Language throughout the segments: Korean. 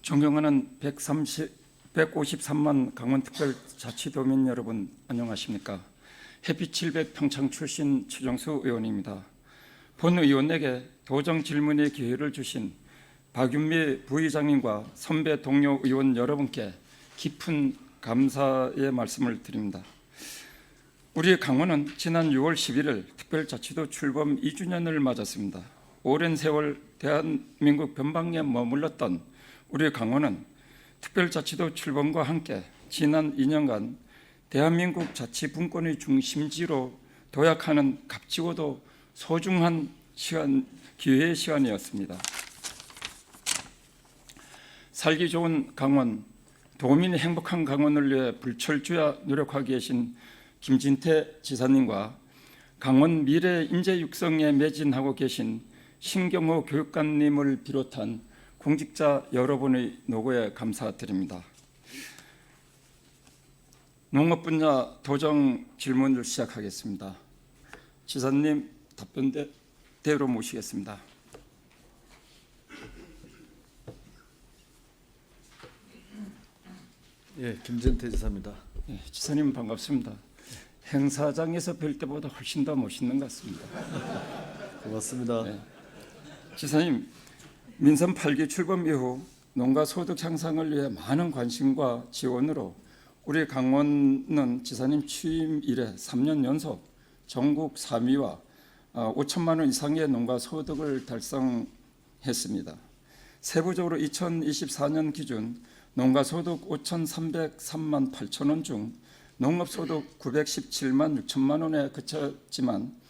존경하는 153만 강원특별자치도민 여러분, 안녕하십니까? 햇빛 700 평창 출신 최정수 의원입니다. 본 의원에게 도정 질문의 기회를 주신 박윤미 부의장님과 선배 동료 의원 여러분께 깊은 감사의 말씀을 드립니다. 우리 강원은 지난 6월 11일 특별자치도 출범 2주년을 맞았습니다. 오랜 세월 대한민국 변방에 머물렀던 우리 강원은 특별자치도 출범과 함께 지난 2년간 대한민국 자치분권의 중심지로 도약하는 값지고도 소중한 기회의 시간이었습니다. 살기 좋은 강원, 도민이 행복한 강원을 위해 불철주야 노력하고 계신 김진태 지사님과 강원 미래 인재 육성에 매진하고 계신 신경호 교육감님을 비롯한 공직자 여러분의 노고에 감사드립니다. 농업 분야 도정 질문을 시작하겠습니다. 지사님 답변대로 모시겠습니다. 예, 김진태 지사입니다. 예, 지사님 반갑습니다. 행사장에서 뵐 때보다 훨씬 더 멋있는 것 같습니다. 고맙습니다. 예. 지사님, 민선 8기 출범 이후 농가 소득 향상을 위해 많은 관심과 지원으로 우리 강원은 지사님 취임 이래 3년 연속 전국 3위와 5천만 원 이상의 농가 소득을 달성했습니다. 세부적으로 2024년 기준 농가 소득 5,303만 8천 원 중 농업 소득 917만 6천만 원에 그쳤지만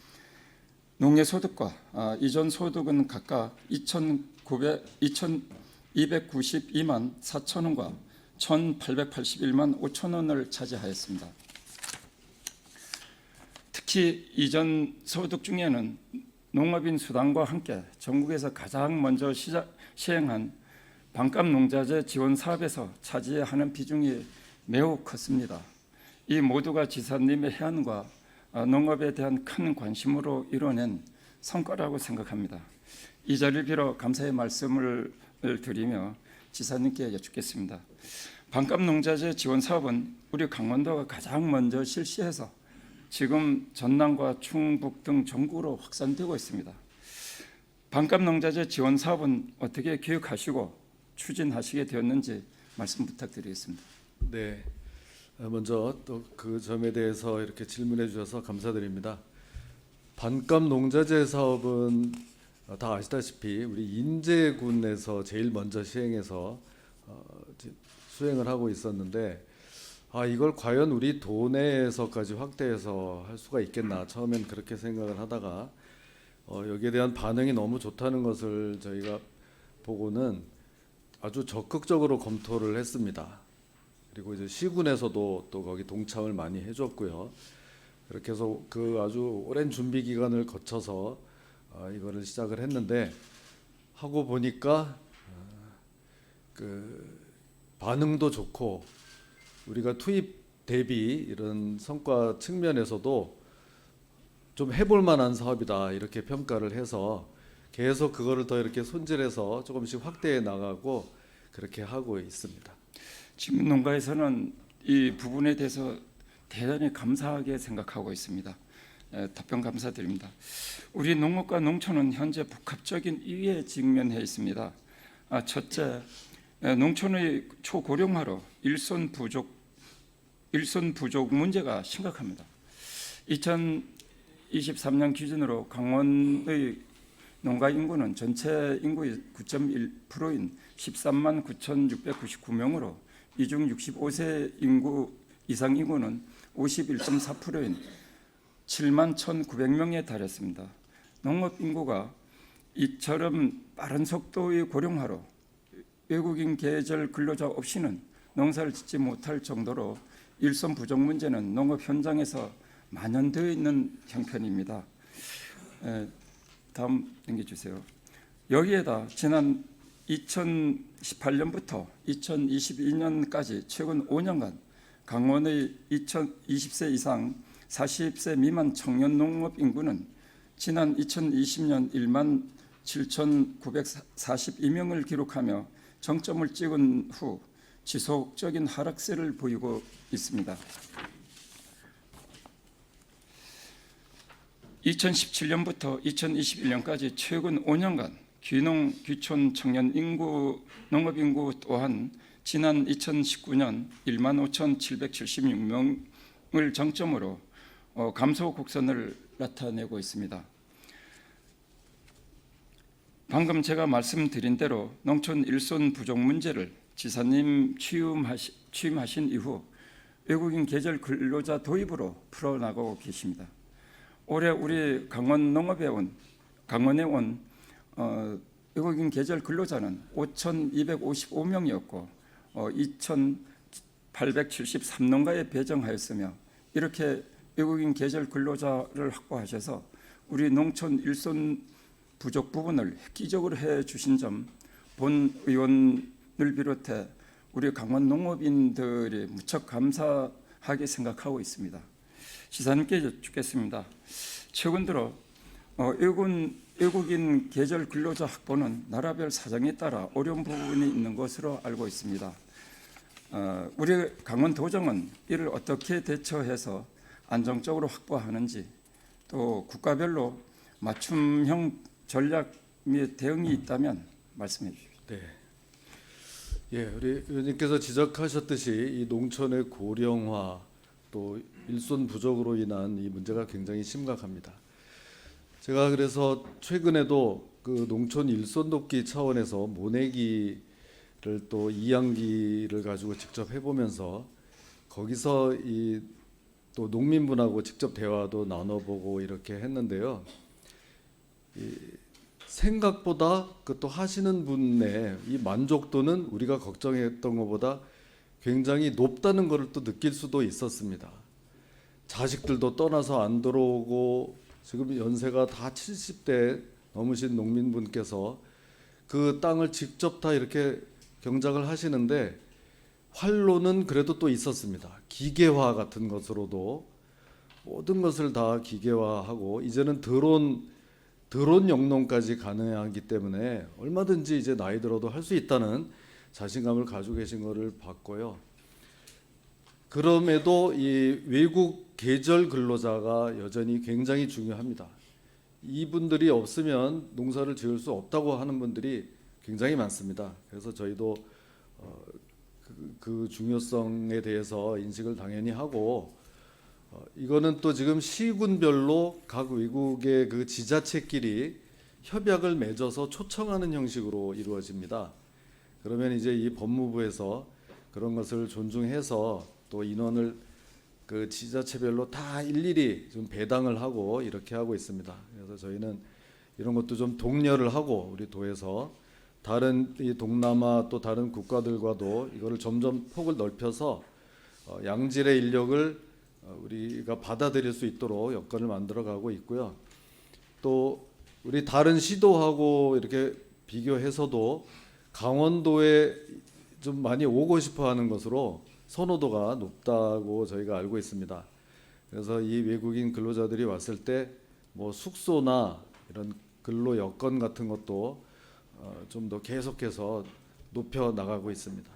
농예소득과 이전 소득은 각각 2,292만 4천 원과 1,881만 5천 원을 차지하였습니다. 특히 이전 소득 중에는 농업인 수당과 함께 전국에서 가장 먼저 시행한 반값 농자재 지원 사업에서 차지하는 비중이 매우 컸습니다. 이 모두가 지사님의 해안과 농업에 대한 큰 관심으로 이뤄낸 성과라고 생각합니다. 이 자리를 빌어 감사의 말씀을 드리며 지사님께 여쭙겠습니다. 반값 농자재 지원 사업은 우리 강원도가 가장 먼저 실시해서 지금 전남과 충북 등 전국으로 확산되고 있습니다. 반값 농자재 지원 사업은 어떻게 기획하시고 추진하시게 되었는지 말씀 부탁드리겠습니다. 네, 먼저 또 그 점에 대해서 이렇게 질문해 주셔서 감사드립니다. 반값 농자재 사업은 다 아시다시피 우리 인제군에서 제일 먼저 시행해서 수행을 하고 있었는데 이걸 과연 우리 도내에서까지 확대해서 할 수가 있겠나 처음엔 그렇게 생각을 하다가 여기에 대한 반응이 너무 좋다는 것을 저희가 보고는 아주 적극적으로 검토를 했습니다. 그리고 이제 시군에서도 또 거기 동참을 많이 해줬고요. 그렇게 해서 그 아주 오랜 준비 기간을 거쳐서 이거를 시작을 했는데 하고 보니까 그 반응도 좋고 우리가 투입 대비 이런 성과 측면에서도 좀 해볼 만한 사업이다 이렇게 평가를 해서 계속 그거를 더 이렇게 손질해서 조금씩 확대해 나가고 그렇게 하고 있습니다. 지금 농가에서는 이 부분에 대해서 대단히 감사하게 생각하고 있습니다. 답변 감사드립니다. 우리 농업과 농촌은 현재 복합적인 위기에 직면해 있습니다. 첫째, 농촌의 초고령화로 일손 부족 문제가 심각합니다. 2023년 기준으로 강원의 농가 인구는 전체 인구의 9.1%인 13만 9,699명으로 이 중 65세 이상 인구는 51.4%인 7만 1,900명에 달했습니다. 농업 인구가 이처럼 빠른 속도의 고령화로 외국인 계절 근로자 없이는 농사를 짓지 못할 정도로 일손 부족 문제는 농업 현장에서 만연되어 있는 형편입니다. 다음 넘겨주세요. 여기에다 지난 2018년부터 2022년까지 최근 5년간 강원의 20세 이상 40세 미만 청년 농업 인구는 지난 2020년 1만 7,942명을 기록하며 정점을 찍은 후 지속적인 하락세를 보이고 있습니다. 2017년부터 2021년까지 최근 5년간 귀농, 귀촌 청년 인구, 농업 인구 또한 지난 2019년 15,776명을 정점으로 감소 곡선을 나타내고 있습니다. 방금 제가 말씀드린 대로 농촌 일손 부족 문제를 지사님 취임하신 이후 외국인 계절 근로자 도입으로 풀어나가고 계십니다. 올해 우리 강원에 온 외국인 계절 근로자는 5,255명이었고 2,873농가에 배정하였으며 이렇게 외국인 계절 근로자를 확보하셔서 우리 농촌 일손 부족 부분을 획기적으로 해주신 점 본 의원을 비롯해 우리 강원 농업인들이 무척 감사하게 생각하고 있습니다. 시사님께 여쭙겠습니다. 최근 들어 외국인 계절 근로자 확보는 나라별 사정에 따라 어려운 부분이 있는 것으로 알고 있습니다. 우리 강원도정은 이를 어떻게 대처해서 안정적으로 확보하는지 또 국가별로 맞춤형 전략 및 대응이 있다면 말씀해 주십시오. 네. 예, 우리 의원님께서 지적하셨듯이 이 농촌의 고령화 또 일손 부족으로 인한 이 문제가 굉장히 심각합니다. 제가 그래서 최근에도 그 농촌 일손 돕기 차원에서 모내기를 또 이양기를 가지고 직접 해보면서 거기서 이 또 농민분하고 직접 대화도 나눠보고 이렇게 했는데요. 생각보다 그 또 하시는 분의 이 만족도는 우리가 걱정했던 것보다 굉장히 높다는 것을 또 느낄 수도 있었습니다. 자식들도 떠나서 안 들어오고 지금 연세가 다 70대 넘으신 농민분께서 그 땅을 직접 다 이렇게 경작을 하시는데 활로는 그래도 또 있었습니다. 기계화 같은 것으로도 모든 것을 다 기계화하고 이제는 드론 영농까지 가능하기 때문에 얼마든지 이제 나이 들어도 할 수 있다는 자신감을 가지고 계신 것을 봤고요. 그럼에도 이 외국 계절 근로자가 여전히 굉장히 중요합니다. 이분들이 없으면 농사를 지을 수 없다고 하는 분들이 굉장히 많습니다. 그래서 저희도 그 중요성에 대해서 인식을 당연히 하고 이거는 또 지금 시군별로 각 외국의 그 지자체끼리 협약을 맺어서 초청하는 형식으로 이루어집니다. 그러면 이제 이 법무부에서 그런 것을 존중해서 또 인원을 그 지자체별로 다 일일이 좀 배당을 하고 이렇게 하고 있습니다. 그래서 저희는 이런 것도 좀 독려를 하고 우리 도에서 다른 이 동남아 또 다른 국가들과도 이거를 점점 폭을 넓혀서 양질의 인력을 우리가 받아들일 수 있도록 여건을 만들어가고 있고요. 또 우리 다른 시도하고 이렇게 비교해서도 강원도에 좀 많이 오고 싶어하는 것으로 선호도가 높다고 저희가 알고 있습니다. 그래서 이 외국인 근로자들이 왔을 때 뭐 숙소나 이런 근로 여건 같은 것도 좀 더 계속해서 높여 나가고 있습니다.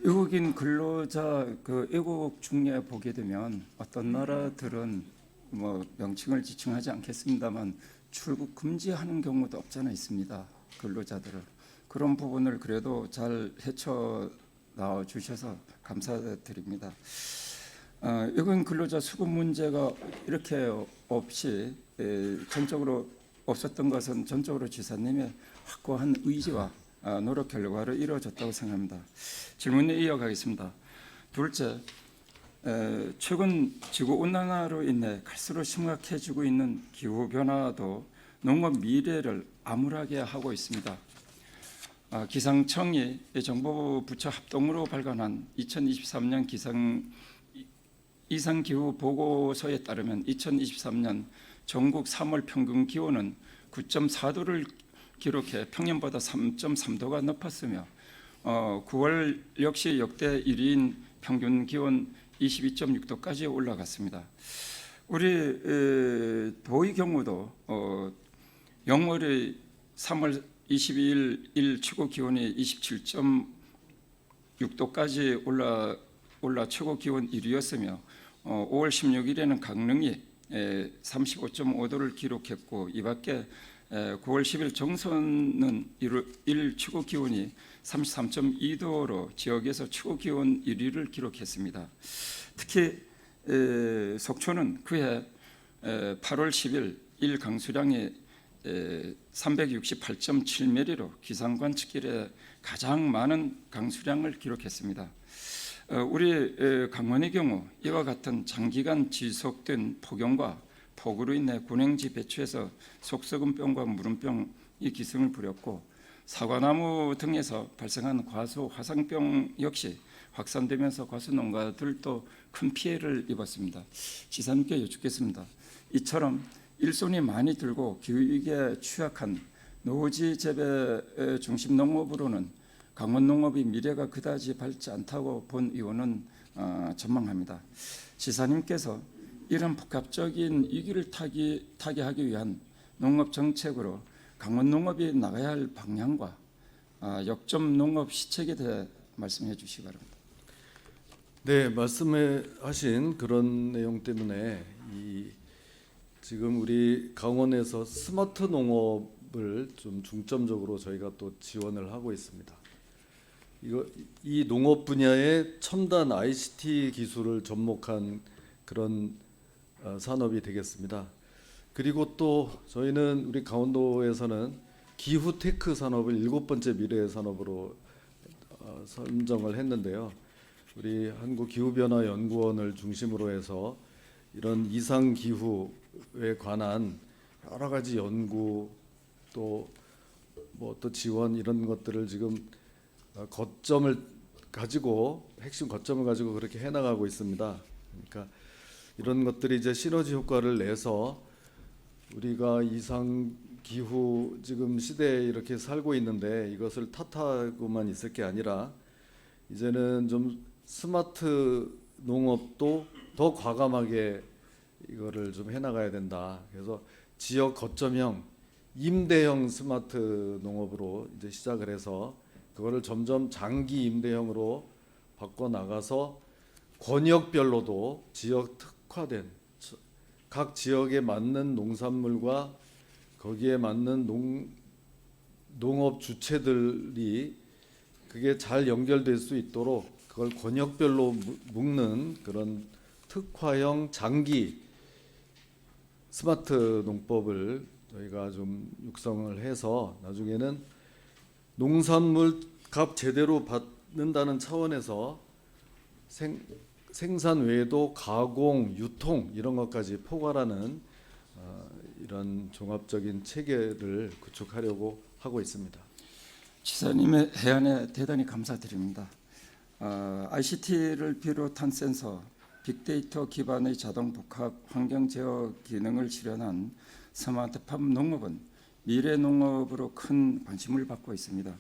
외국인 근로자 외국 중에 보게 되면 어떤 나라들은 뭐 명칭을 지칭하지 않겠습니다만 출국 금지하는 경우도 없잖아 있습니다. 근로자들을 그런 부분을 그래도 잘 헤쳐 나와 주셔서 감사드립니다. 외국인 근로자 수급 문제가 이렇게 없이 전적으로 없었던 것은 전적으로 지사님의 확고한 의지와 노력 결과로 이루어졌다고 생각합니다. 질문에 이어가겠습니다. 둘째, 최근 지구 온난화로 인해 갈수록 심각해지고 있는 기후 변화도 농업 미래를 암울하게 하고 있습니다. 기상청이 정부 부처 합동으로 발간한 2023년 이상기후 보고서에 따르면 2023년 전국 3월 평균 기온은 9.4도를 기록해 평년보다 3.3도가 높았으며 9월 역시 역대 1위인 평균 기온 22.6도까지 올라갔습니다. 우리 도의 경우도 영월의 3월 22일 일 최고 기온이 27.6도까지 올라 최고 기온 1위였으며 5월 16일에는 강릉이 35.5도를 기록했고, 이밖에 9월 10일 정선은 일 최고 기온이 33.2도로 지역에서 최고 기온 1위를 기록했습니다. 특히 속초는 그해 8월 10일 일 강수량이 368.7mm로 기상관 측일에 가장 많은 강수량을 기록했습니다. 우리 강원의 경우 이와 같은 장기간 지속된 폭염과 폭우로 인해 군행지 배추에서 속썩음병과 무름병이 기승을 부렸고, 사과나무 등에서 발생한 과수 화상병 역시 확산되면서 과수 농가들도 큰 피해를 입었습니다. 지사님께 여쭙겠습니다. 이처럼 일손이 많이 들고 기후위기에 취약한 노지 재배 중심 농업으로는 강원 농업이 미래가 그다지 밝지 않다고 본 의원은 전망합니다. 지사님께서 이런 복합적인 위기를 타개하기 위한 농업 정책으로 강원 농업이 나가야 할 방향과 역점 농업 시책에 대해 말씀해 주시기 바랍니다. 네, 말씀하신 그런 내용 때문에 지금 우리 강원에서 스마트 농업을 좀 중점적으로 저희가 또 지원을 하고 있습니다. 이 농업 분야의 첨단 ICT 기술을 접목한 그런 산업이 되겠습니다. 그리고 또 저희는 우리 강원도에서는 기후 테크 산업을 7번째 미래의 산업으로 선정을 했는데요. 우리 한국기후변화연구원을 중심으로 해서 이런 이상 기후에 관한 여러 가지 연구 또 지원 이런 것들을 지금 핵심 거점을 가지고 그렇게 해나가고 있습니다. 그러니까 이런 것들이 이제 시너지 효과를 내서 우리가 이상 기후 지금 시대에 이렇게 살고 있는데 이것을 탓하고만 있을 게 아니라 이제는 좀 스마트 농업도 더 과감하게 이거를 좀 해나가야 된다. 그래서 지역 거점형 임대형 스마트 농업으로 이제 시작을 해서 그거를 점점 장기 임대형으로 바꿔 나가서 권역별로도 지역 특화된 각 지역에 맞는 농산물과 거기에 맞는 농업 주체들이 그게 잘 연결될 수 있도록 그걸 권역별로 묶는 그런 특화형 장기 스마트 농법을 저희가 좀 육성을 해서 나중에는 농산물 값 제대로 받는다는 차원에서 생산 외에도 가공, 유통 이런 것까지 포괄하는 이런 종합적인 체계를 구축하려고 하고 있습니다. 지사님의 해안에 대단히 감사드립니다. ICT를 비롯한 센서, 빅데이터 기반의 자동 복합 환경 제어 기능을 실현한 스마트팜 농업은 미래 농업으로 큰 관심을 받고 있습니다.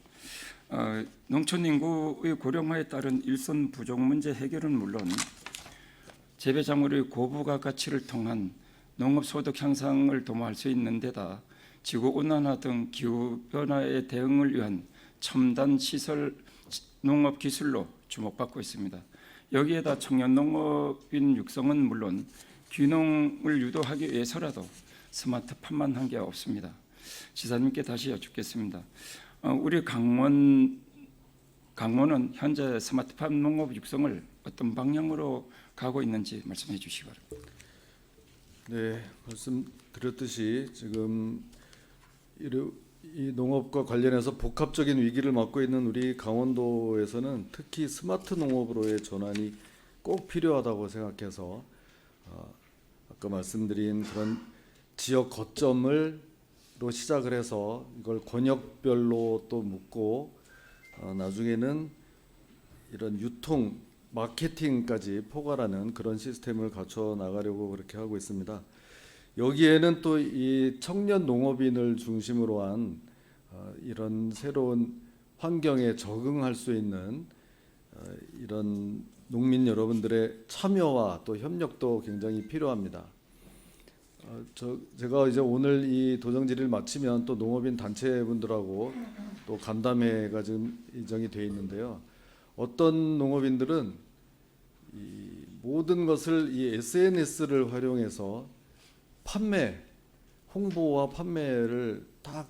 농촌 인구의 고령화에 따른 일손 부족 문제 해결은 물론 재배 작물의 고부가 가치를 통한 농업 소득 향상을 도모할 수 있는 데다 지구 온난화 등 기후 변화에 대응을 위한 첨단 시설 농업 기술로 주목받고 있습니다. 여기에다 청년 농업인 육성은 물론 귀농을 유도하기 위해서라도 스마트팜만 한 게 없습니다. 지사님께 다시 여쭙겠습니다. 우리 강원은 현재 스마트팜 농업 육성을 어떤 방향으로 가고 있는지 말씀해 주시기 바랍니다. 네, 말씀드렸듯이 지금 이 농업과 관련해서 복합적인 위기를 맞고 있는 우리 강원도에서는 특히 스마트 농업으로의 전환이 꼭 필요하다고 생각해서 아까 말씀드린 그런 지역 거점으로 시작을 해서 이걸 권역별로 또 묶고 나중에는 이런 유통, 마케팅까지 포괄하는 그런 시스템을 갖춰 나가려고 그렇게 하고 있습니다. 여기에는 또 이 청년 농업인을 중심으로 한 이런 새로운 환경에 적응할 수 있는 이런 농민 여러분들의 참여와 또 협력도 굉장히 필요합니다. 제가 이제 오늘 이 도정 질의를 마치면 또 농업인 단체분들하고 또 간담회가 지금 예정이 돼 있는데요. 어떤 농업인들은 이 모든 것을 이 SNS를 활용해서 홍보와 판매를 다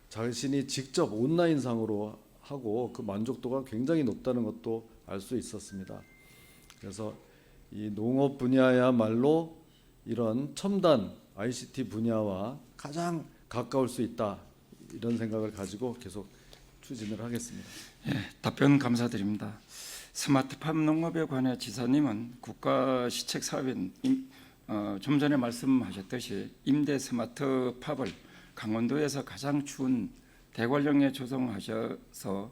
자신이 직접 온라인상으로 하고 그 만족도가 굉장히 높다는 것도 알 수 있었습니다. 그래서 이 농업 분야야말로 이런 첨단 ICT 분야와 가장 가까울 수 있다, 이런 생각을 가지고 계속 추진을 하겠습니다. 예, 답변 감사드립니다. 스마트팜 농업에 관해 지사님은 국가 시책 사업인 좀 전에 말씀하셨듯이 임대 스마트팜을 강원도에서 가장 추운 대관령에 조성하셔서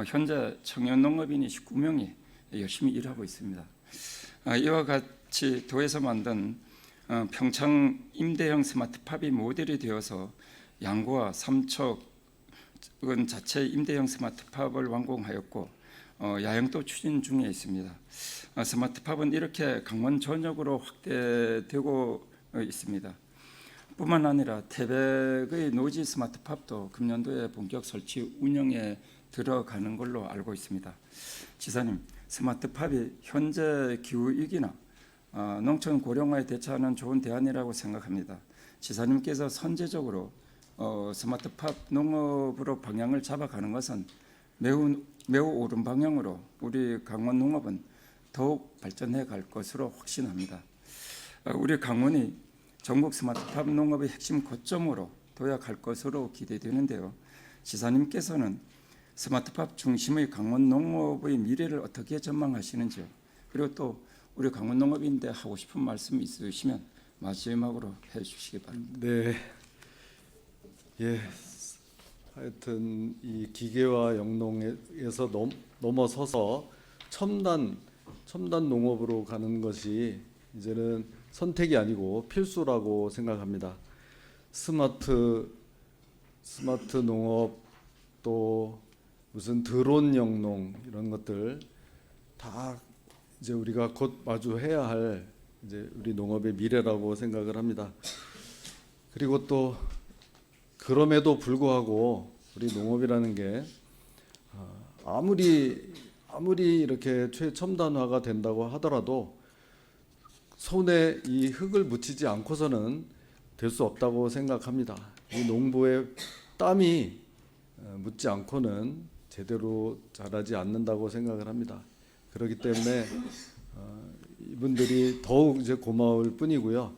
현재 청년 농업인이 19명이 열심히 일하고 있습니다. 이와 같이 도에서 만든 평창 임대형 스마트팜이 모델이 되어서 양구와 삼척은 자체 임대형 스마트팜을 완공하였고 야영도 추진 중에 있습니다. 스마트팜은 이렇게 강원 전역으로 확대되고 있습니다. 뿐만 아니라 태백의 노지 스마트팜도 금년도에 본격 설치 운영에 들어가는 걸로 알고 있습니다. 지사님, 스마트팜이 현재 기후위기나 농촌 고령화에 대처하는 좋은 대안이라고 생각합니다. 지사님께서 선제적으로 스마트팜 농업으로 방향을 잡아가는 것은 매우 옳은 방향으로 우리 강원 농업은 더욱 발전해 갈 것으로 확신합니다. 우리 강원이 전국 스마트팜 농업의 핵심 거점으로 도약할 것으로 기대되는데요. 지사님께서는 스마트팜 중심의 강원 농업의 미래를 어떻게 전망하시는지요? 그리고 또 우리 강원 농업인데 하고 싶은 말씀 있으시면 마지막으로 해주시기 바랍니다. 네, 예, 하여튼 이 기계와 영농에서 넘어서서 첨단 농업으로 가는 것이 이제는 선택이 아니고 필수라고 생각합니다. 스마트 농업, 또 무슨 드론 영농, 이런 것들 다 이제 우리가 곧 마주해야 할 이제 우리 농업의 미래라고 생각을 합니다. 그리고 또 그럼에도 불구하고 우리 농업이라는 게 아무리 이렇게 최첨단화가 된다고 하더라도 손에 이 흙을 묻히지 않고서는 될 수 없다고 생각합니다. 이 농부의 땀이 묻지 않고는 제대로 자라지 않는다고 생각을 합니다. 그렇기 때문에 이분들이 더욱 이제 고마울 뿐이고요.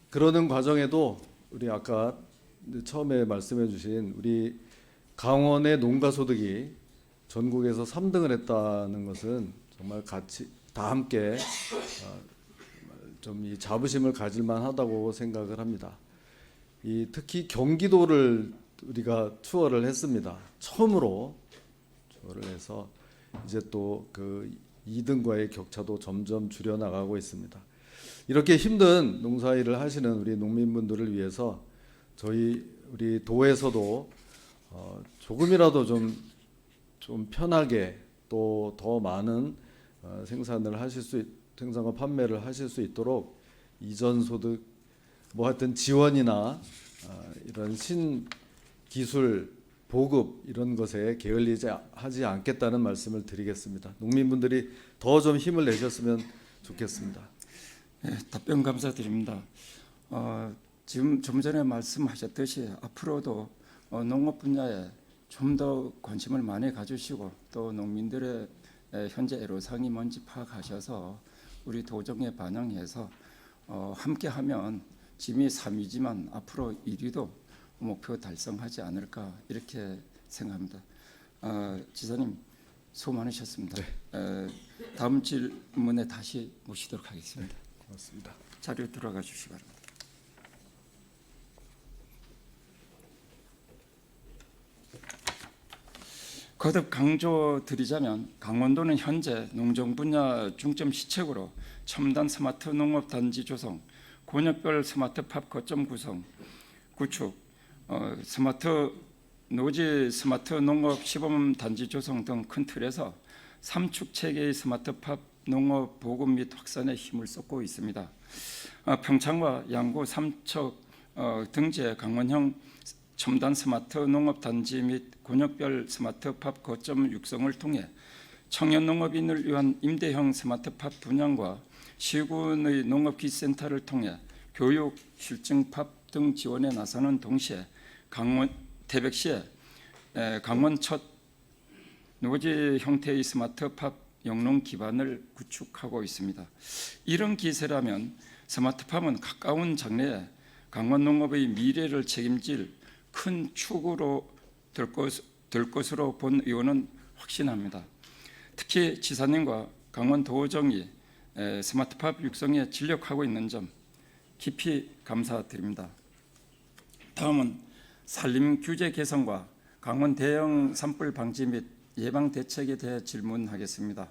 그러는 과정에도 우리 아까 처음에 말씀해주신 우리 강원의 농가 소득이 전국에서 3등을 했다는 것은 정말 같이 다 함께 좀 이 자부심을 가질만 하다고 생각을 합니다. 특히 경기도를 우리가 투어를 했습니다. 처음으로 투어를 해서 이제 또 그 2등과의 격차도 점점 줄여나가고 있습니다. 이렇게 힘든 농사일을 하시는 우리 농민분들을 위해서 우리 도에서도 조금이라도 좀 편하게 또 더 많은 생산과 판매를 하실 수 있도록 이전 소득 하여튼 지원이나 이런 신기술 보급 이런 것에 게을리하지 않겠다는 말씀을 드리겠습니다. 농민분들이 더 좀 힘을 내셨으면 좋겠습니다. 네, 답변 감사드립니다. 지금 좀 전에 말씀하셨듯이 앞으로도 농업 분야에 좀 더 관심을 많이 가주시고 또 농민들의 현재 애로사항이 뭔지 파악하셔서 우리 도정에 반영해서 함께하면 지금이 3위지만 앞으로 1위도 목표 달성하지 않을까 이렇게 생각합니다. 지사님 수고 많으셨습니다. 네. 다음 질문에 다시 모시도록 하겠습니다. 네, 고맙습니다. 자리로 들어가 주시기 바랍니다. 거듭 강조드리자면 강원도는 현재 농정 분야 중점 시책으로 첨단 스마트 농업 단지 조성, 권역별 스마트팜 거점 구축, 노지 스마트 농업 시범 단지 조성 등 큰 틀에서 삼축 체계의 스마트팜 농업 보급 및 확산에 힘을 쏟고 있습니다. 평창과 양구, 삼척 등지의 강원형 첨단 스마트 농업단지 및 권역별 스마트팜 거점 육성을 통해 청년 농업인을 위한 임대형 스마트팜 분양과 시군의 농업기센터를 통해 교육, 실증 팝 등 지원에 나서는 동시에 태백시에 강원 첫 노지 형태의 스마트팜 영농 기반을 구축하고 있습니다. 이런 기세라면 스마트팜은 가까운 장래에 강원 농업의 미래를 책임질 큰 축으로 될 것으로 본 의원은 확신합니다. 특히 지사님과 강원 도정이 스마트팜 육성에 진력하고 있는 점 깊이 감사드립니다. 다음은 산림 규제 개선과 강원 대형 산불 방지 및 예방 대책에 대해 질문하겠습니다.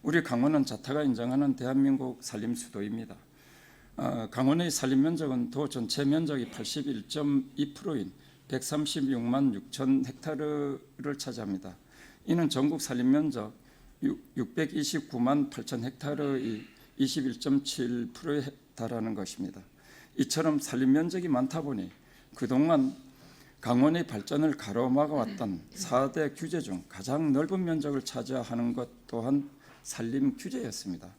우리 강원은 자타가 인정하는 대한민국 산림 수도입니다. 강원의 산림 면적은 도 전체 면적이 81.2%인 136만 6천 헥타르를 차지합니다. 이는 전국 산림 면적 629만 8천 헥타르의 21.7%에 달하는 것입니다. 이처럼 산림 면적이 많다 보니 그동안 강원의 발전을 가로막아왔던 4대 규제 중 가장 넓은 면적을 차지하는 것 또한 산림 규제였습니다.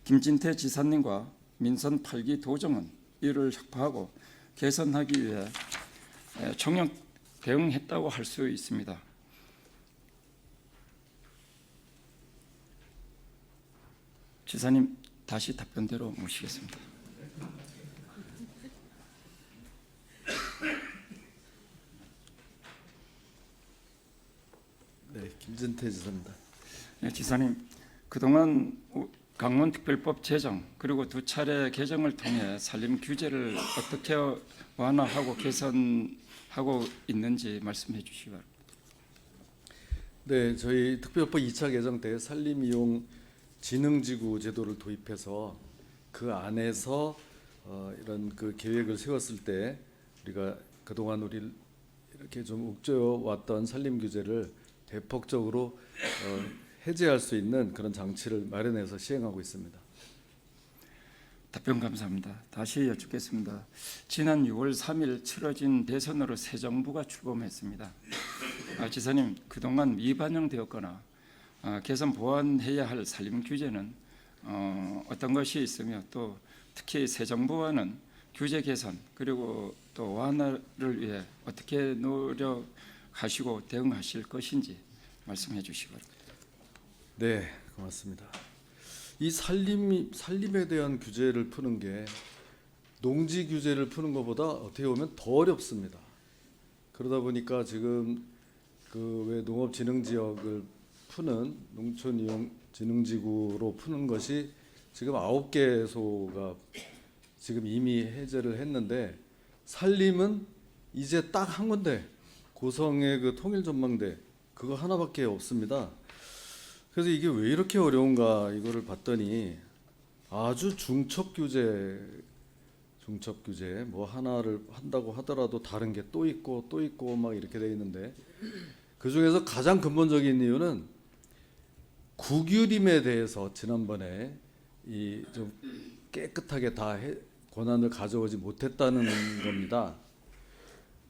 김진태 지사님과 민선 8기 도정은 이를 혁파하고 개선하기 위해 총력 대응했다고 할 수 있습니다. 지사님 다시 답변대로 모시겠습니다. 네, 김진태 지사입니다. 네, 지사님, 그동안 강원특별법 제정 그리고 2차례 개정을 통해 산림 규제를 어떻게 완화하고 개선하고 있는지 말씀해 주시기 바랍니다. 네, 저희 특별법 2차 개정 때 산림이용 진흥지구 제도를 도입해서 그 안에서 이런 그 계획을 세웠을 때 우리가 그동안 우리 이렇게 좀 옥죄어왔던 산림 규제를 대폭적으로 해제할 수 있는 그런 장치를 마련해서 시행하고 있습니다. 답변 감사합니다. 다시 여쭙겠습니다. 지난 6월 3일 치러진 대선으로 새 정부가 출범했습니다. 지사님, 그동안 미반영되었거나 개선 보완해야 할 산림 규제는 어떤 것이 있으며 또 특히 새 정부와는 규제 개선 그리고 또 완화를 위해 어떻게 노력하시고 대응하실 것인지 말씀해 주시기 바랍니다. 네, 고맙습니다. 이 산림에 대한 규제를 푸는 게 농지 규제를 푸는 것보다 어떻게 보면 더 어렵습니다. 그러다 보니까 지금 그 왜 농업진흥지역을 푸는 농촌이용진흥지구로 푸는 것이 지금 9개소가 지금 이미 해제를 했는데 산림은 이제 딱 한 군데 고성의 그 통일전망대 그거 하나밖에 없습니다. 그래서 이게 왜 이렇게 어려운가 이거를 봤더니 아주 중첩 규제 뭐 하나를 한다고 하더라도 다른 게 또 있고 막 이렇게 돼 있는데 그 중에서 가장 근본적인 이유는 국유림에 대해서 지난번에 이 좀 깨끗하게 다 권한을 가져오지 못했다는 겁니다.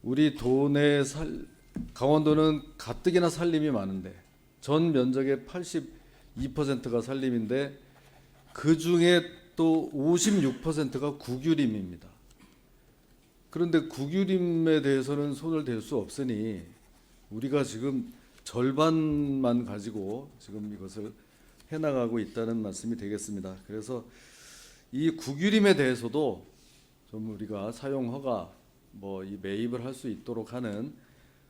우리 도내 강원도는 가뜩이나 산림이 많은데 전 면적의 82%가 산림인데 그 중에 또 56%가 국유림입니다. 그런데 국유림에 대해서는 손을 댈 수 없으니 우리가 지금 절반만 가지고 지금 이것을 해나가고 있다는 말씀이 되겠습니다. 그래서 이 국유림에 대해서도 좀 우리가 사용 허가 뭐 이 매입을 할 수 있도록 하는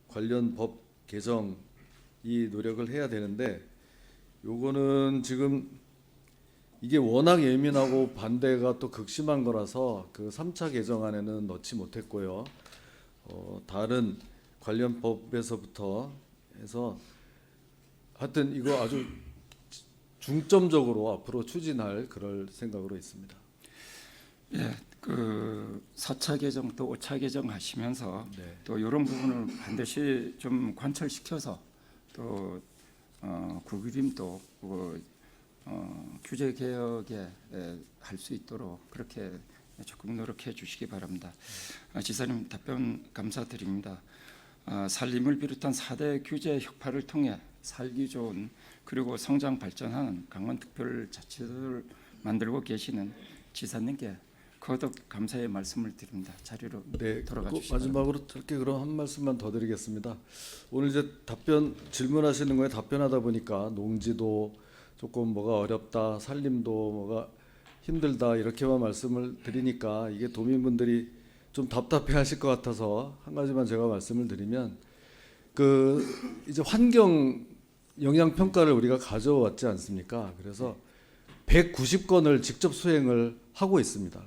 관련 법 개정 이 노력을 해야 되는데 요거는 지금 이게 워낙 예민하고 반대가 또 극심한 거라서 그 3차 개정안에는 넣지 못했고요. 다른 관련 법에서부터 해서 하여튼 이거 아주 중점적으로 앞으로 추진할 그럴 생각으로 있습니다. 예, 그 4차 개정 또 5차 개정 하시면서 네. 또 이런 부분을 반드시 좀 관철시켜서 또 국유림도 규제 개혁에 할 수 있도록 그렇게 조금 노력해 주시기 바랍니다. 지사님 답변 감사드립니다. 산림을 비롯한 4대 규제 혁파를 통해 살기 좋은 그리고 성장 발전하는 강원특별자치도를 만들고 계시는 지사님께 거듭 감사의 말씀을 드립니다. 자리로 돌아가 주시기 마지막으로 짧게 그럼 한 말씀만 더 드리겠습니다. 오늘 이제 질문하시는 거에 답변하다 보니까 농지도 조금 뭐가 어렵다, 산림도 뭐가 힘들다 이렇게만 말씀을 드리니까 이게 도민분들이 좀 답답해하실 것 같아서 한 가지만 제가 말씀을 드리면 이제 환경 영향 평가를 우리가 가져왔지 않습니까? 그래서 190건을 직접 수행을 하고 있습니다.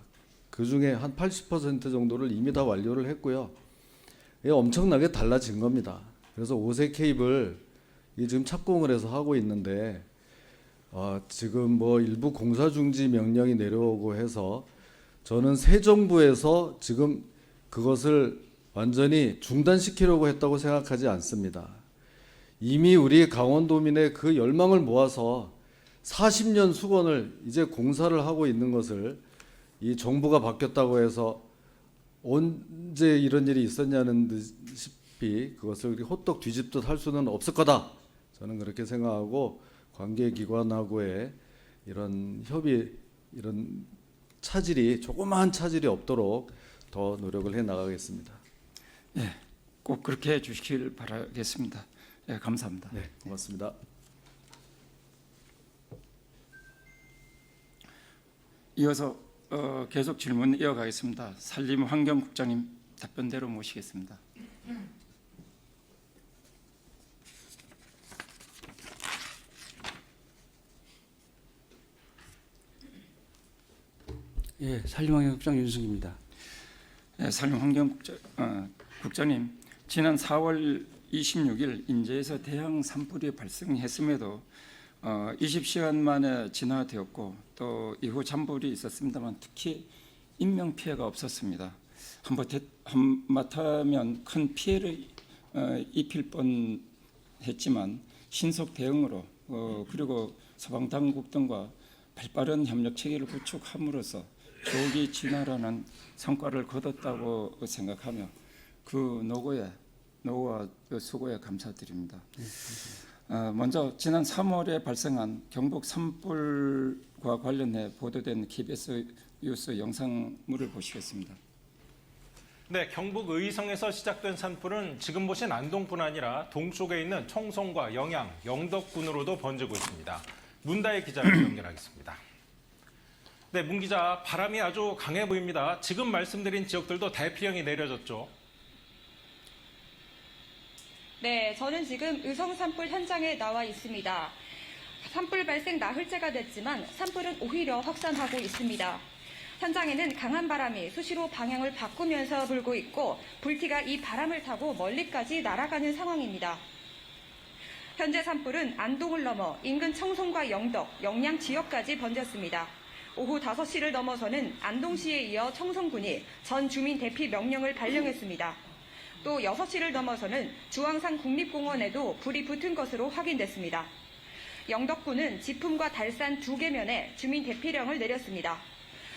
그 중에 한 80% 정도를 이미 다 완료를 했고요. 이게 엄청나게 달라진 겁니다. 그래서 5세 케이블 이게 지금 착공을 해서 하고 있는데 지금 뭐 일부 공사 중지 명령이 내려오고 해서 저는 새 정부에서 지금 그것을 완전히 중단시키려고 했다고 생각하지 않습니다. 이미 우리 강원도민의 그 열망을 모아서 40년 수건을 이제 공사를 하고 있는 것을 이 정부가 바뀌었다고 해서 언제 이런 일이 있었냐는 듯이 그것을 호떡 뒤집듯 할 수는 없을 거다. 저는 그렇게 생각하고 관계기관하고의 이런 협의, 이런 차질이 조그마한 차질이 없도록 더 노력을 해 나가겠습니다. 예, 꼭 그렇게 해 주시길 바라겠습니다. 예, 감사합니다. 네, 고맙습니다. 이어서 계속 질문 이어가겠습니다. 산림환경국장님 답변대로 모시겠습니다. 예, 산림환경국장 윤승기입니다. 네, 산림환경국장님, 지난 4월 26일 인제에서 대형 산불이 발생했음에도 20시간 만에 진화되었고 또 이후 잔불이 있었습니다만 특히 인명 피해가 없었습니다. 한마디면 큰 피해를 입힐 뻔했지만 신속 대응으로 그리고 소방당국 등과 발빠른 협력 체계를 구축함으로써 조기 진화라는 성과를 거뒀다고 생각하며 그 노고와 수고에 감사드립니다. 먼저 지난 3월에 발생한 경북 산불과 관련해 보도된 KBS 뉴스 영상물을 보시겠습니다. 네, 경북 의성에서 시작된 산불은 지금 보신 안동뿐 아니라 동쪽에 있는 청송과 영양, 영덕군으로도 번지고 있습니다. 문다혜 기자를 연결하겠습니다. 네, 문 기자, 바람이 아주 강해 보입니다. 지금 말씀드린 지역들도 대피령이 내려졌죠. 네, 저는 지금 의성 산불 현장에 나와 있습니다. 산불 발생 나흘째가 됐지만 산불은 오히려 확산하고 있습니다. 현장에는 강한 바람이 수시로 방향을 바꾸면서 불고 있고 불티가 이 바람을 타고 멀리까지 날아가는 상황입니다. 현재 산불은 안동을 넘어 인근 청송과 영덕, 영양 지역까지 번졌습니다. 오후 5시를 넘어서는 안동시에 이어 청송군이 전 주민 대피 명령을 발령했습니다. 또 6시를 넘어서는 주황산 국립공원에도 불이 붙은 것으로 확인됐습니다. 영덕군은 지품과 달산 2개면에 주민 대피령을 내렸습니다.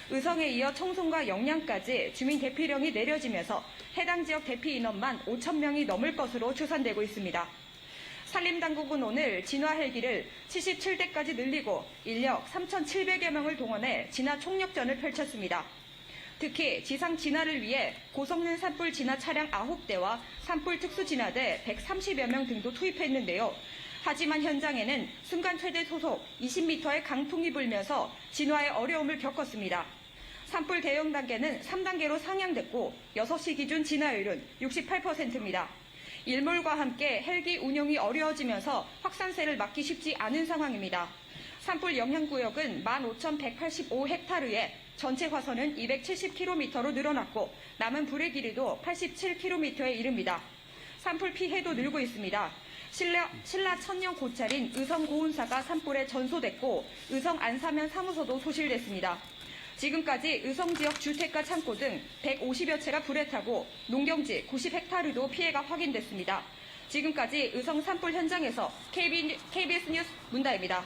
의성에 이어 청송과 영양까지 주민 대피령이 내려지면서 해당 지역 대피 인원만 5,000명이 넘을 것으로 추산되고 있습니다. 산림당국은 오늘 진화 헬기를 77대까지 늘리고 인력 3,700여 명을 동원해 진화 총력전을 펼쳤습니다. 특히 지상 진화를 위해 고성능 산불 진화 차량 9대와 산불 특수 진화대 130여 명 등도 투입했는데요. 하지만 현장에는 순간 최대 소속 20m의 강풍이 불면서 진화에 어려움을 겪었습니다. 산불 대응 단계는 3단계로 상향됐고 6시 기준 진화율은 68%입니다. 일몰과 함께 헬기 운용이 어려워지면서 확산세를 막기 쉽지 않은 상황입니다. 산불 영향구역은 15,185헥타르에 전체 화선은 270km로 늘어났고 남은 불의 길이도 87km에 이릅니다. 산불 피해도 늘고 있습니다. 신라 천년 고찰인 의성 고운사가 산불에 전소됐고 의성 안사면 사무소도 소실됐습니다. 지금까지 의성 지역 주택가 창고 등 150여 채가 불에 타고 농경지 90헥타르도 피해가 확인됐습니다. 지금까지 의성 산불 현장에서 KBS 뉴스 문다혜입니다.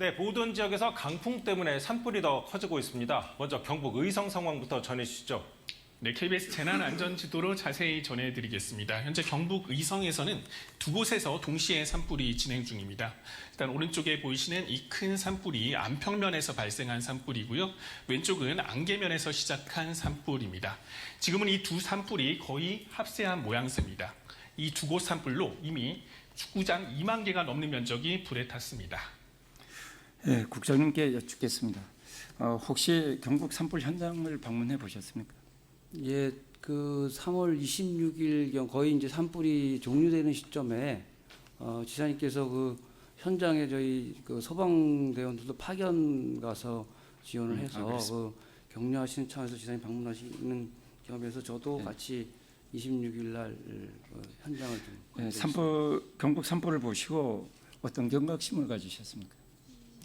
네, 모든 지역에서 강풍 때문에 산불이 더 커지고 있습니다. 먼저 경북 의성 상황부터 전해주시죠. 네, KBS 재난안전지도로 자세히 전해드리겠습니다. 현재 경북 의성에서는 두 곳에서 동시에 산불이 진행 중입니다. 일단 오른쪽에 보이시는 이 큰 산불이 안평면에서 발생한 산불이고요. 왼쪽은 안개면에서 시작한 산불입니다. 지금은 이 두 산불이 거의 합세한 모양새입니다. 이 두 곳 산불로 이미 축구장 2만 개가 넘는 면적이 불에 탔습니다. 예, 국장님께 여쭙겠습니다. 혹시 경북 산불 현장을 방문해 보셨습니까? 예, 그 3월 26일경 거의 이제 산불이 종료되는 시점에 지사님께서 그 현장에 저희 그 소방대원들도 파견 가서 지원을 해서 그 격려하시는 차원에서 지사님 방문하시는 겸해서 저도 네. 같이 26일 날 현장을 좀 예, 경북 산불을 보시고 어떤 경각심을 가지셨습니까?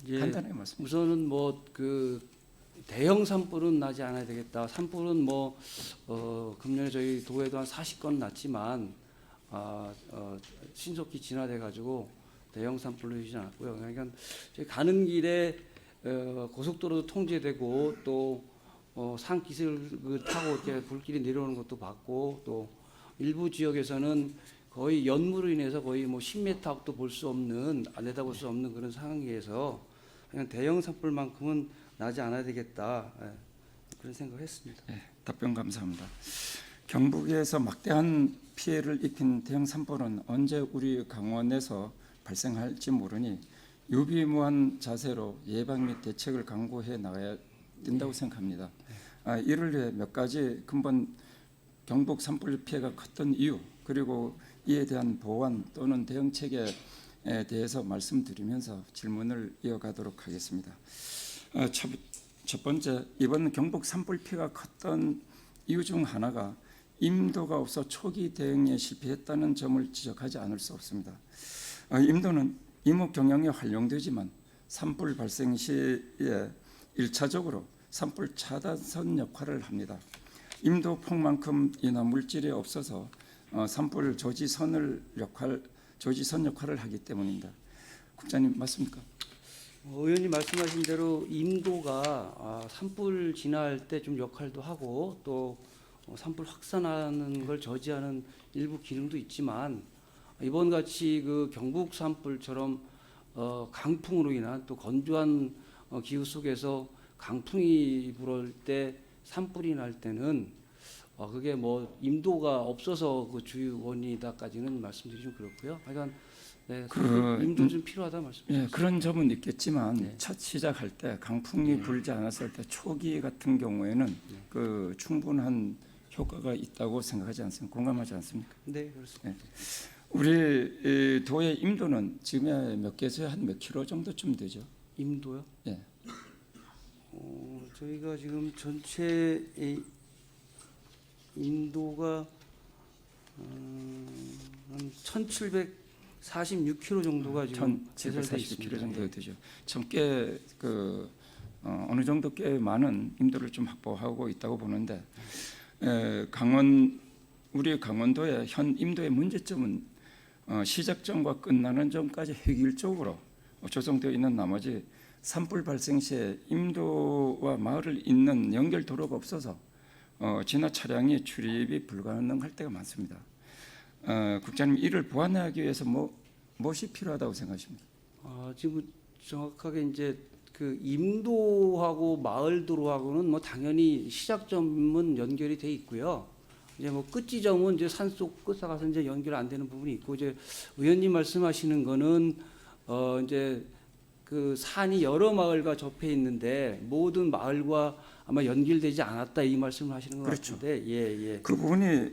예, 간단하게 말씀. 우선은 뭐 그 대형 산불은 나지 않아야 되겠다. 산불은 뭐 금년에 저희 도에도 한 40건 났지만 신속히 진화돼 가지고 대형 산불로 되지 않았고요. 그러니까 저희 가는 길에 고속도로도 통제되고 또 산기슭을 타고 이렇게 불길이 내려오는 것도 봤고 또 일부 지역에서는 거의 연무로 인해서 거의 뭐 10m 앞도 볼 수 없는 내다볼 수 없는 그런 상황에서 그냥 대형 산불만큼은 나지 않아야 되겠다 그런 생각을 했습니다. 예, 답변 감사합니다. 경북에서 막대한 피해를 입힌 대형 산불은 언제 우리 강원에서 발생할지 모르니 유비무한 자세로 예방 및 대책을 강구해 나가야 된다고 생각합니다. 이를 위해 몇 가지 근본 경북 산불 피해가 컸던 이유 그리고 이에 대한 보완 또는 대응책에 대해서 말씀드리면서 질문을 이어가도록 하겠습니다. 첫 번째, 이번 경북 산불 피해가 컸던 이유 중 하나가 임도가 없어 초기 대응에 실패했다는 점을 지적하지 않을 수 없습니다. 임도는 이목 경영에 활용되지만 산불 발생 시에 1차적으로 산불 차단선 역할을 합니다. 임도 폭만큼 인화 물질이 없어서 산불 조지선 역할을 하기 때문입니다. 국장님 맞습니까? 의원님 말씀하신 대로 임도가 산불 진화할 때 좀 역할도 하고 또 산불 확산하는 걸 저지하는 일부 기능도 있지만 이번 같이 그 경북 산불처럼 강풍으로 인한 또 건조한 기후 속에서 강풍이 불을 때 산불이 날 때는 그게 뭐 임도가 없어서 그 주요 원인이다까지는 말씀드리기 좀 그렇고요. 하여간 네, 임도 좀 필요하다 말씀드립니다. 예, 그런 점은 있겠지만 네. 첫 시작할 때 강풍이 불지 않았을 때 초기 같은 경우에는 그 충분한 효과가 있다고 생각하지 않습니까? 공감하지 않습니까? 네, 그렇습니다. 우리 도의 임도는 지금에 몇 개에서 한 몇 킬로 정도쯤 되죠? 임도요? 예. 저희가 지금 전체 임도가 한 1,746km 정도가 지금 제설돼 1,740km 있습니다. 정도 되죠. 꽤 어느 정도 꽤 많은 임도를 좀 확보하고 있다고 보는데 우리 강원도의 현 임도의 문제점은 시작점과 끝나는 점까지 획일적으로 조성되어 있는 나머지 산불 발생 시에 임도와 마을을 잇는 연결 도로가 없어서 진화 차량이 출입이 불가능할 때가 많습니다. 국장님 이를 보완하기 위해서 무엇이 필요하다고 생각하십니까? 지금 정확하게 이제 그 임도하고 마을 도로하고는 뭐 당연히 시작점은 연결이 돼 있고요. 이제 뭐 끝 지점은 이제 산속 끝에 가서 이제 연결 안 되는 부분이 있고 이제 의원님 말씀하시는 거는 이제 그 산이 여러 마을과 접해 있는데 모든 마을과 아마 연결되지 않았다 이 말씀을 하시는 것 그렇죠. 같은데 예. 그 부분이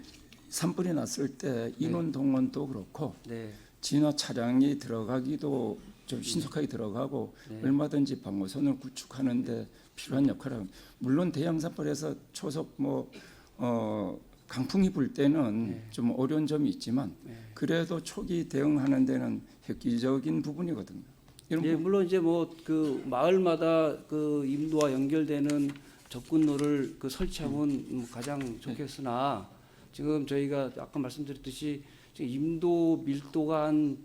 산불이 났을 때 인원 동원도 그렇고 네. 진화 차량이 들어가기도 좀 신속하게 들어가고 네. 얼마든지 방어선을 구축하는데 필요한 역할을 합니다. 물론 대형 산불에서 초속 강풍이 불 때는 네. 좀 어려운 점이 있지만 네. 그래도 초기 대응하는 데는 획기적인 부분이거든요. 이런 예, 부분. 물론 이제 뭐 그 마을마다 그 임도와 연결되는 접근로를 그 설치하면 가장 좋겠으나 지금 저희가 아까 말씀드렸듯이 지금 임도 밀도가 한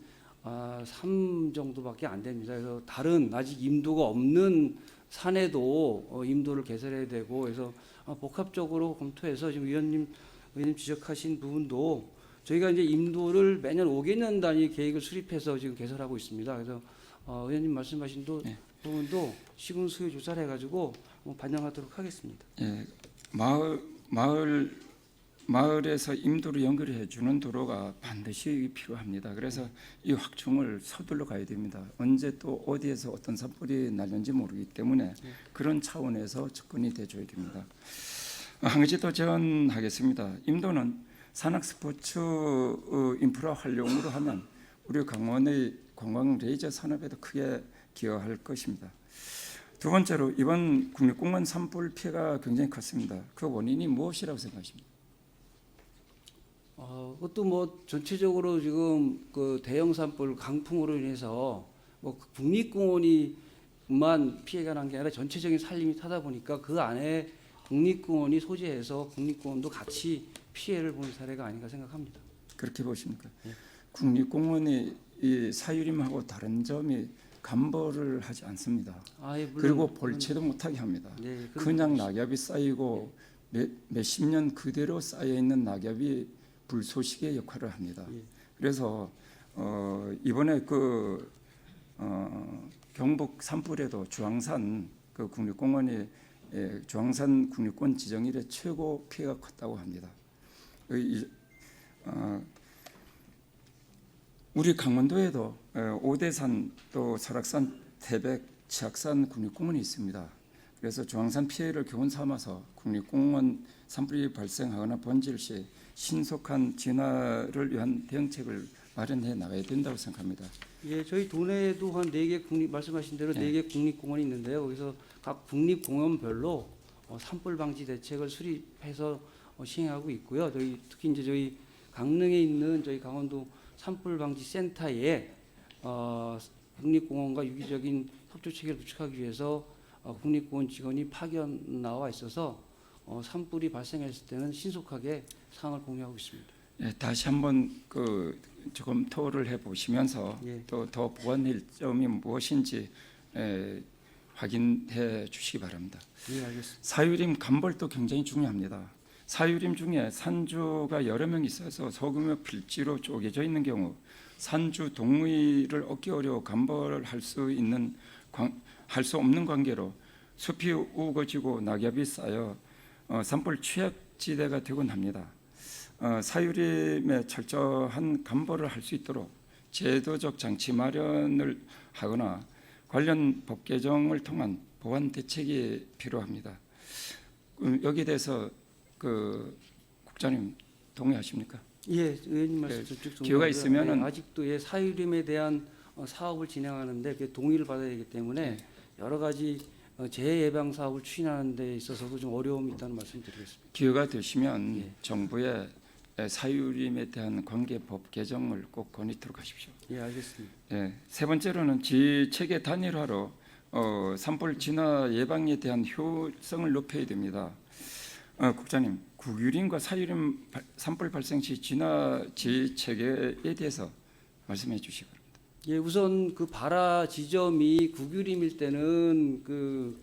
3 정도밖에 안 됩니다. 그래서 다른 아직 임도가 없는 산에도 임도를 개설해야 되고 그래서 복합적으로 검토해서 지금 의원님 지적하신 부분도 저희가 이제 임도를 매년 5개년 단위 계획을 수립해서 지금 개설하고 있습니다. 그래서 의원님 말씀하신 네. 부분도 시군 수요 조사를 해가지고 반영하도록 하겠습니다. 예, 마을에서 임도로 연결해 주는 도로가 반드시 필요합니다. 그래서 이 확충을 서둘러 가야 됩니다. 언제 또 어디에서 어떤 산불이 날는지 모르기 때문에 그런 차원에서 접근이 돼줘야 됩니다. 한 가지 더 제안하겠습니다. 임도는 산악 스포츠 인프라 활용으로 하면 우리 강원의 관광 레이저 산업에도 크게 기여할 것입니다. 두 번째로 이번 국립공원 산불 피해가 굉장히 컸습니다. 그 원인이 무엇이라고 생각하십니까? 그것도 뭐 전체적으로 지금 그 대형 산불 강풍으로 인해서 뭐 국립공원이만 피해가 난 게 아니라 전체적인 산림이 타다 보니까 그 안에 국립공원이 소재해서 국립공원도 같이 피해를 보는 사례가 아닌가 생각합니다. 그렇게 보십니까? 예. 국립공원이 이 사유림하고 다른 점이 감벌을 하지 않습니다. 예, 물론 그리고 볼채도 못하게 합니다. 네, 그냥 낙엽이 쌓이고 몇십 년 그대로 쌓여 있는 낙엽이 불쏘시개 역할을 합니다. 예. 그래서 이번에 경북 산불에도 주황산 그 국립공원이 주황산 국립공원 지정 이래 최고 피해가 컸다고 합니다. 우리 강원도에도 오대산 또 설악산, 태백, 치악산 국립공원이 있습니다. 그래서 주황산 피해를 교훈 삼아서 국립공원 산불이 발생하거나 번질 시 신속한 진화를 위한 대응책을 마련해 나가야 된다고 생각합니다. 예, 저희 도내에도 한 4개 말씀하신 대로 네. 4개 국립공원이 있는데요. 거기서 각 국립공원별로 산불 방지 대책을 수립해서 시행하고 있고요. 특히 이제 저희 강릉에 있는 저희 강원도 산불 방지 센터에 국립공원과 유기적인 협조 체계를 구축하기 위해서 국립공원 직원이 파견 나와 있어서 산불이 발생했을 때는 신속하게 상황을 공유하고 있습니다. 예, 다시 한번 검토를 해보시면서 예. 또 더 보완할 점이 무엇인지 확인해 주시기 바랍니다. 예, 알겠습니다. 사유림 감벌도 굉장히 중요합니다. 사유림 중에 산주가 여러 명 있어서 소규모 필지로 쪼개져 있는 경우 산주 동의를 얻기 어려워 감벌을 할 수 없는 관계로 숲이 우거지고 낙엽이 쌓여 산불 취약지대가 되곤 합니다. 사유림에 철저한 감벌을 할 수 있도록 제도적 장치 마련을 하거나 관련 법 개정을 통한 보완 대책이 필요합니다. 여기에 대해서 국장님 동의하십니까? 예, 의원님 말씀 적극 기회가 있으면은 아직도 사유림에 대한 사업을 진행하는데 그 동의를 받아야 되기 때문에 여러 가지 재해 예방 사업을 추진하는 데 있어서도 좀 어려움이 있다는 말씀드리겠습니다. 기회가 되시면 예. 정부의 사유림에 대한 관계법 개정을 꼭 권유토록 하십시오. 예, 알겠습니다. 예, 세 번째로는 지체계 단일화로 산불 진화 예방에 대한 효율성을 높여야 됩니다. 국장님, 국유림과 사유림 산불 발생 시 진화 지체계에 대해서 말씀해 주시기 바랍니다. 예, 우선 그 발화 지점이 국유림일 때는 그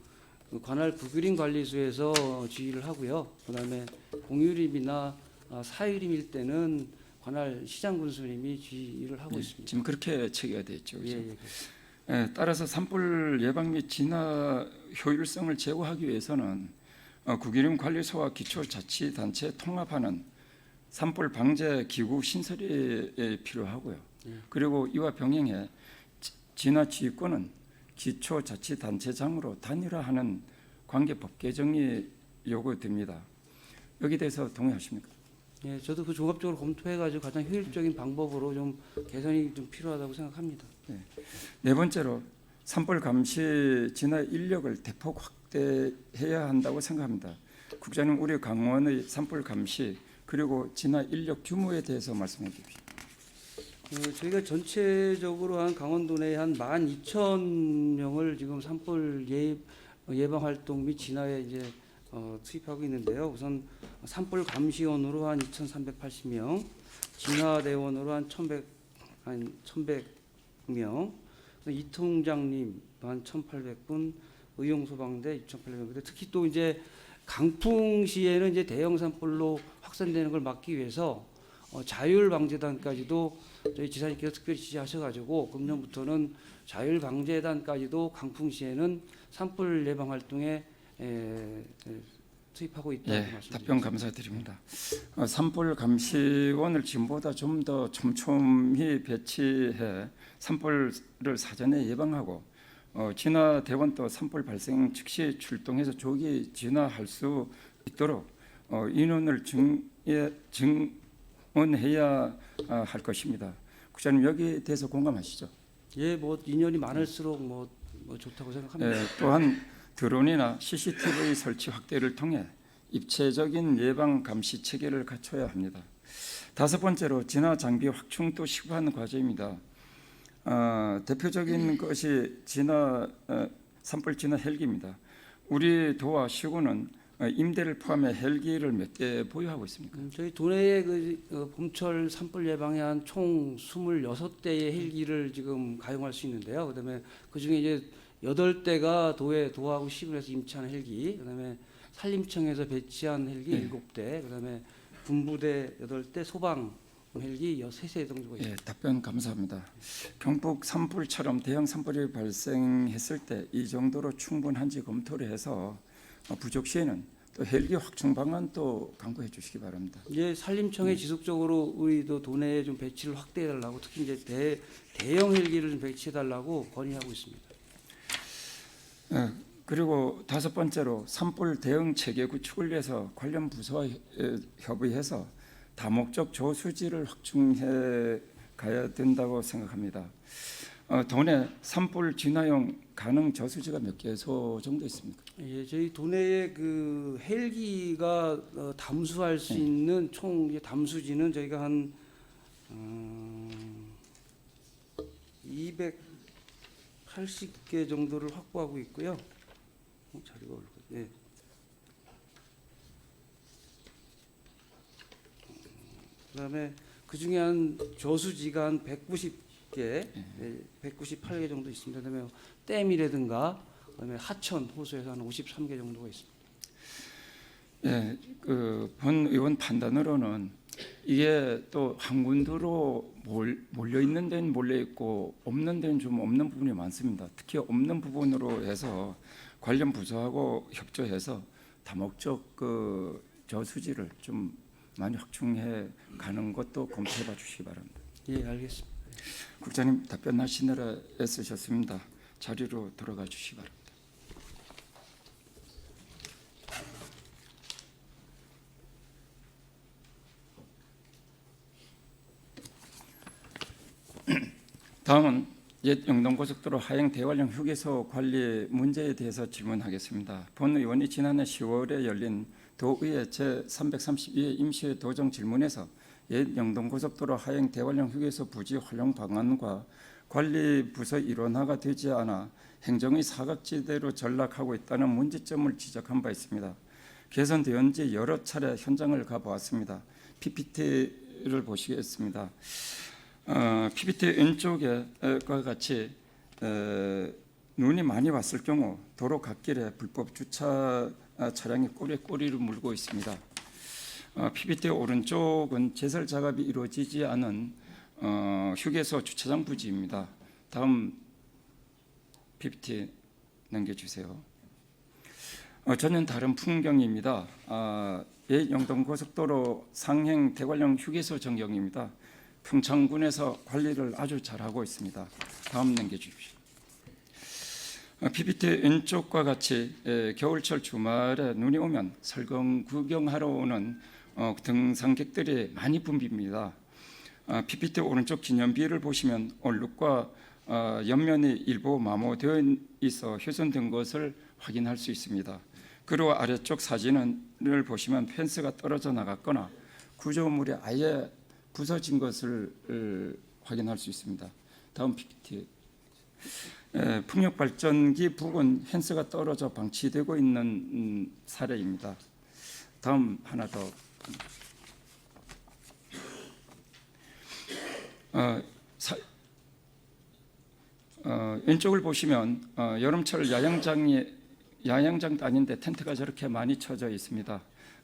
관할 국유림 관리소에서 지휘를 하고요. 그다음에 공유림이나 사유림일 때는 관할 시장군수님이 지휘를 하고 있습니다. 지금 그렇게 체계가 되어 있죠. 그렇죠? 예, 예. 따라서 산불 예방 및 진화 효율성을 제고하기 위해서는 국유림 관리소와 기초자치단체 통합하는 산불 방제 기구 신설이 필요하고요. 그리고 이와 병행해 진화 지휘권은 기초자치단체장으로 단일화하는 관계법 개정이 요구됩니다. 여기 대해서 동의하십니까? 예, 저도 그 종합적으로 검토해가지고 가장 효율적인 방법으로 좀 개선이 좀 필요하다고 생각합니다. 네 번째로 산불 감시 진화 인력을 대폭 확대해야 한다고 생각합니다. 국장님, 우리 강원의 산불 감시 그리고 진화 인력 규모에 대해서 말씀해 주십시오. 저희가 전체적으로 한 강원도 내에 한 12,000명을 지금 산불 예방 활동 및 진화에 이제 투입하고 있는데요. 우선 산불 감시원으로 한 2,380명, 진화대원으로 한 1,100 2,800명, 이 통장님 한 1,800분, 의용소방대 2,800명. 특히 또 이제 강풍시에는 이제 대형 산불로 확산되는 걸 막기 위해서 자율방재단까지도 저희 지사님께서 특별히 지시하셔가지고 금년부터는 자율방재단까지도 강풍시에는 산불 예방 활동에 투입하고 있다고 예, 말씀드립니다. 답변 감사드립니다. 산불 감시원을 지금보다 좀 더 촘촘히 배치해 산불을 사전에 예방하고 진화 대원도 산불 발생 즉시 출동해서 조기 진화할 수 있도록 인원을 증원해야 할 것입니다. 국장님 여기에 대해서 공감하시죠? 예, 뭐 인연이 많을수록 뭐 좋다고 생각합니다. 또한 드론이나 CCTV 설치 확대를 통해 입체적인 예방 감시 체계를 갖춰야 합니다. 5번째로 진화 장비 확충도 시급한 과제입니다. 대표적인 것이 산불 진화 헬기입니다. 우리 도와 시군은 임대를 포함해 헬기를 몇 대 보유하고 있습니까? 저희 도내에 봄철 산불 예방에 한 총 26대의 헬기를 지금 가용할 수 있는데요. 그다음에 그 중에 이제 8대가 도하고 시군에서 임차한 헬기, 그다음에 산림청에서 배치한 헬기 7대, 그다음에 군부대 8대, 소방 헬기 3대 정도가 있습니다. 예, 답변 감사합니다. 경북 산불처럼 대형 산불이 발생했을 때 이 정도로 충분한지 검토를 해서 부족 시에는 또 헬기 확충 방안도 강구해 주시기 바랍니다. 이제 산림청에 지속적으로 우리도 도내에 좀 배치를 확대해 달라고, 특히 이제 대형 헬기를 좀 배치해 달라고 건의하고 있습니다. 그리고 5번째로 산불 대응 체계 구축을 위해서 관련 부서와 협의해서 다목적 저수지를 확충해 가야 된다고 생각합니다. 도내 산불 진화용 가능 저수지가 몇 개소 정도 있습니까? 예, 저희 도내에 그 헬기가 담수할 수 있는 총 이제 담수지는 저희가 한 280개 정도를 확보하고 있고요. 자리가 올라. 예. 그다음에 그 중에 한 저수지가 한 190개, 198개 정도 있습니다. 그다음에 댐이라든가 그다음에 하천 호수에서 한 53개 정도가 있습니다. 예, 본 의원 판단으로는 이게 또 한 군데로 몰려 있는 데는 몰려 있고 없는 데는 좀 없는 부분이 많습니다. 특히 없는 부분으로 해서 관련 부서하고 협조해서 다목적 저수지를 좀 많이 확충해 가는 것도 검토해 봐 주시기 바랍니다. 예, 알겠습니다. 국장님 답변하시느라 애쓰셨습니다. 자리로 돌아가 주시기 바랍니다. 다음은 옛 영동고속도로 하행 대관령 휴게소 관리 문제에 대해서 질문하겠습니다. 본 의원이 지난해 10월에 열린 도의회 제332회 임시회 도정 질문에서 옛 영동고속도로 하행 대관령 휴게소 부지 활용 방안과 관리 부서 일원화가 되지 않아 행정의 사각지대로 전락하고 있다는 문제점을 지적한 바 있습니다. 개선되은 지 여러 차례 현장을 가보았습니다. PPT를 보시겠습니다. PPT 왼쪽과 같이 눈이 많이 왔을 경우 도로 갓길에 불법 주차 차량이 꼬리를 물고 있습니다. PPT 오른쪽은 제설 작업이 이루어지지 않은 휴게소 주차장 부지입니다. 다음 PPT 넘겨주세요. 전혀 다른 풍경입니다. 옛 영동고속도로 상행 대관령 휴게소 전경입니다. 평창군에서 관리를 아주 잘하고 있습니다. 다음 넘겨주십시오. PPT 왼쪽과 같이 겨울철 주말에 눈이 오면 설경 구경하러 오는 등산객들이 많이 붐빕니다. PPT 오른쪽 기념비를 보시면 얼룩과 옆면이 일부 마모되어 있어 훼손된 것을 확인할 수 있습니다. 그리고 아래쪽 사진을 보시면 펜스가 떨어져 나갔거나 구조물이 아예 부서진 것을 확인할 수 있습니다. 다음 PPT. 풍력발전기 부근 펜스가 떨어져 방치되고 있는 사례입니다. 다음 하나 더. 왼쪽을 보시면 여름철 야영장도 아닌데 텐트가 저렇게 많이 쳐져 있습니다.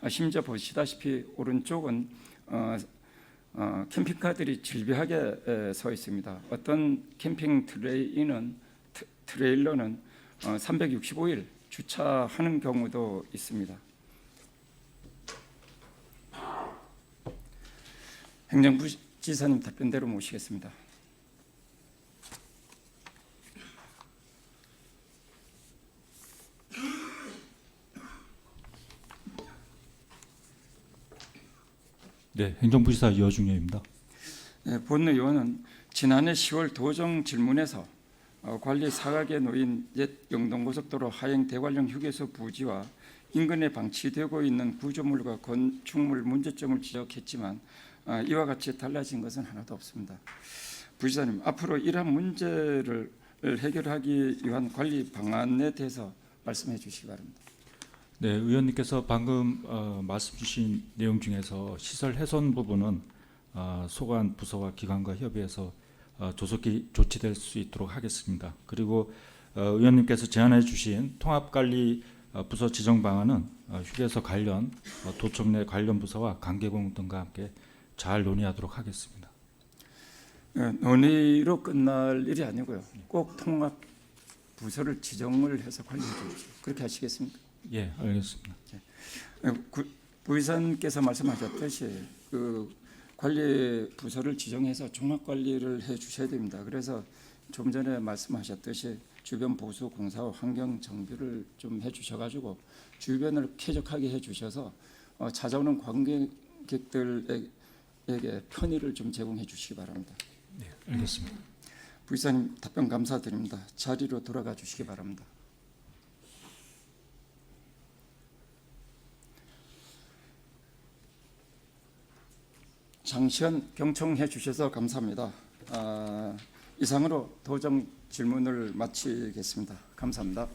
심지어 보시다시피 오른쪽은 캠핑카들이 질비하게 서 있습니다. 어떤 캠핑 트레일러는 365일 주차하는 경우도 있습니다. 행정부 지사님 답변대로 모시겠습니다. 네, 행정부지사 이어중입니다. 본 의원은 지난해 10월 도정 질문에서 관리 사각에 놓인 옛 영동고속도로 하행 대관령 휴게소 부지와 인근에 방치되고 있는 구조물과 건축물 문제점을 지적했지만 이와 같이 달라진 것은 하나도 없습니다. 부지사님, 앞으로 이러한 문제를 해결하기 위한 관리 방안에 대해서 말씀해 주시기 바랍니다. 네, 의원님께서 방금 말씀 주신 내용 중에서 시설 훼손 부분은 소관 부서와 기관과 협의해서 조속히 조치될 수 있도록 하겠습니다. 그리고 의원님께서 제안해 주신 통합관리 부서 지정 방안은 휴게소 관련 도청 내 관련 부서와 관계공 등과 함께 잘 논의하도록 하겠습니다. 논의로 끝날 일이 아니고요. 꼭 통합 부서를 지정을 해서 관리해 주십시오. 그렇게 하시겠습니까? 예, 알겠습니다. 부의사님께서 말씀하셨듯이 그 관리 부서를 지정해서 종합 관리를 해 주셔야 됩니다. 그래서 좀 전에 말씀하셨듯이 주변 보수 공사와 환경 정비를 좀 해 주셔가지고 주변을 쾌적하게 해 주셔서 찾아오는 관광객들에게 편의를 좀 제공해 주시기 바랍니다. 네, 알겠습니다. 부의사님 답변 감사드립니다. 자리로 돌아가 주시기 바랍니다. 장시간 경청해 주셔서 감사합니다. 이상으로 도정 질문을 마치겠습니다. 감사합니다.